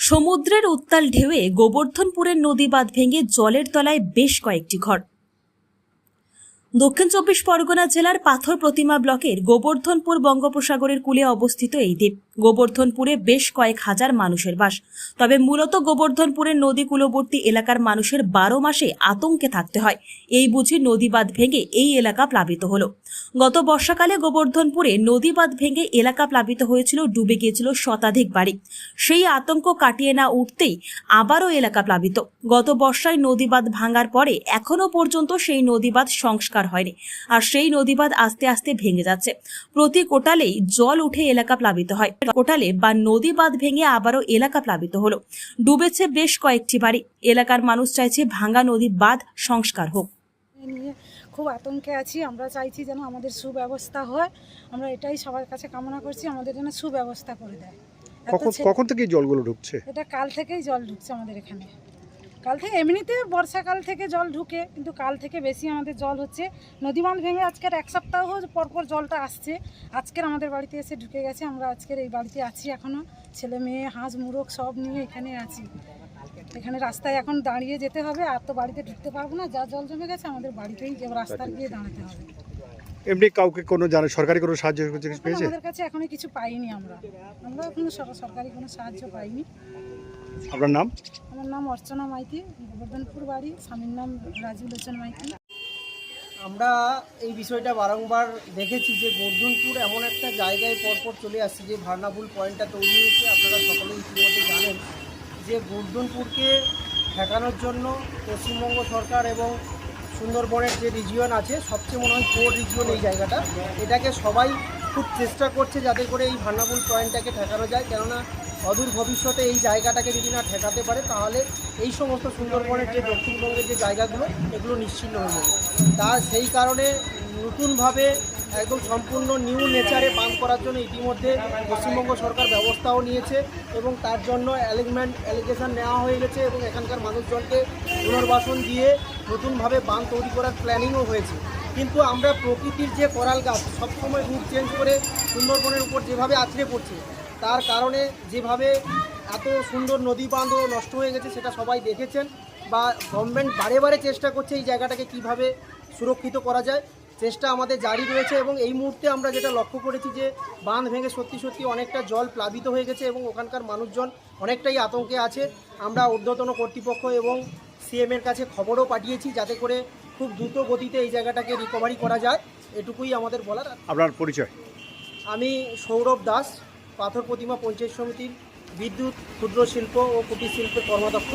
সমুদ্রের উত্তাল ঢেউয়ে গোবর্ধনপুরের নদী বাঁধ ভেঙে জলের তলায় বেশ কয়েকটি ঘর। দক্ষিণ চব্বিশ পরগনা জেলার পাথর প্রতিমা ব্লকের গোবর্ধনপুর বঙ্গোপসাগরের কূলে অবস্থিত এই দ্বীপ। গোবর্ধনপুরে বেশ কয়েক হাজার মানুষের বাস। তবে মূলত গোবর্ধনপুরের নদী কূলবর্তী এলাকার মানুষের 12 মাসে আতঙ্কে থাকতে হয়। এই বুঝি নদী বাঁধ ভেঙে এই এলাকা প্লাবিত হলো। গত বর্ষাকালে গোবর্ধনপুরে নদী বাঁধ ভেঙে এলাকা প্লাবিত হয়েছিল, ডুবে গিয়েছিল শতাধিক বাড়ি। সেই আতঙ্ক কাটিয়ে না উঠতেই আবারও এলাকা প্লাবিত। গত বর্ষায় নদী বাঁধ ভাঙার পরে এখনো পর্যন্ত সেই নদী বাঁধ সংস্কার হয়নি, আর সেই নদী বাঁধ আস্তে আস্তে ভেঙে যাচ্ছে। প্রতি কোটালেই জল উঠে এলাকা প্লাবিত হয়। কোটালে বা নদী বাঁধ ভেঙে আবারও এলাকা প্লাবিত হলো। ডুবেছে বেশ কয়েকটি বাড়ি। এলাকার মানুষ চাইছে ভাঙা নদী বাঁধ সংস্কার হোক। নিয়ে খুব আতঙ্কে আছি। আমরা চাইছি যেন আমাদের সুব্যবস্থা হয়। আমরা এটাই সবার কাছে কামনা করছি, আমাদের যেন সুব্যবস্থা করে দেয়। কখন থেকে জলগুলো ঢুকছে? এটা কাল থেকেই জল ঢুকছে আমাদের এখানে। কাল থেকে এমনিতে বর্ষাকাল থেকে জল ঢুকে, কিন্তু কাল থেকে বেশি আমাদের জল হচ্ছে। নদী বাঁধ ভেঙে আজকের এক সপ্তাহ পরপর জলটা আসছে। আজকের আমাদের বাড়িতে এসে ঢুকে গেছে। আমরা আজকের এই বাড়িতে আছি, এখনও ছেলে মেয়ে হাঁস মুরগ সব নিয়ে এখানে আছি। এখানে রাস্তায় এখন দাঁড়িয়ে যেতে হবে, আর তো বাড়িতে ঢুকতে পারবো না। যা জল জমে গেছে আমাদের বাড়িতেই রাস্তায় গিয়ে দাঁড়াতে হবে। এমনি কাউকে কোনো সরকারি কোনো সাহায্য পেয়েছে? আমাদের কাছে এখনো কিছু পাইনি। আমরা এখনো সরকারি কোনো সাহায্য পাইনি। আপনার নাম? আমার নাম অর্চনা মাইতি, গোবর্ধনপুর বাড়ি। স্বামীর নাম রাজু লোচন মাইতি। আমরা এই বিষয়টা বারংবার দেখেছি যে গোবর্ধনপুর এমন একটা জায়গায় পরপর চলে আসছে যে ভার্নাবুল পয়েন্টটা তৈরি হয়েছে। আপনারা সকলেই ইতিমধ্যে জানেন যে গোবর্ধনপুরকে ঠেকানোর জন্য পশ্চিমবঙ্গ সরকার এবং সুন্দরবনের যে রিজিয়ন আছে, সবচেয়ে মনে হয় কোর রিজিয়ন এই জায়গাটা, এটাকে সবাই খুব চেষ্টা করছে যাতে করে এই ভার্নাবুল পয়েন্টটাকে ঠেকানো যায়। কেননা অদূর ভবিষ্যতে এই জায়গাটাকে যদি না ঠেকাতে পারে তাহলে এই সমস্ত সুন্দরবনের যে দক্ষিণবঙ্গের যে জায়গাগুলো এগুলো নিশ্চিহ্ন হয়ে যাবে। সেই কারণে নতুনভাবে একদম সম্পূর্ণ নিউ নেচারে বাঁধ করার জন্য ইতিমধ্যে পশ্চিমবঙ্গ সরকার ব্যবস্থাও নিয়েছে এবং তার জন্য অ্যালিগেশন নেওয়া হয়ে গেছে এবং এখানকার মানুষজনকে পুনর্বাসন দিয়ে নতুনভাবে বাঁধ তৈরি করার প্ল্যানিংও হয়েছে। কিন্তু আমরা প্রকৃতির যে করাল গাছ সবসময় রূপ চেঞ্জ করে সুন্দরবনের উপর যেভাবে আছড়ে পড়ছে, তার কারণে যেভাবে এত সুন্দর নদী বাঁধও নষ্ট হয়ে গেছে সেটা সবাই দেখেছেন। বা গভর্নমেন্ট বারে বারে চেষ্টা করছে এই জায়গাটাকে কিভাবে সুরক্ষিত করা যায়, চেষ্টা আমাদের জারি রয়েছে। এবং এই মুহূর্তে আমরা যেটা লক্ষ্য করেছি যে বাঁধ ভেঙে সত্যি অনেকটা জল প্লাবিত হয়ে গেছে এবং ওখানকার মানুষজন অনেকটাই আতঙ্কে আছে। আমরা ঊর্ধ্বতন কর্তৃপক্ষ এবং সিএমের কাছে খবরও পাঠিয়েছি যাতে করে খুব দ্রুত গতিতে এই জায়গাটাকে রিকভারি করা যায়। এটুকুই আমাদের বলার। আপনার পরিচয়? আমি সৌরভ দাস, পাথর প্রতিমা পঞ্চায়েত সমিতির বিদ্যুৎ, ক্ষুদ্র শিল্প ও কুটির শিল্পের কর্মাধ্যক্ষ।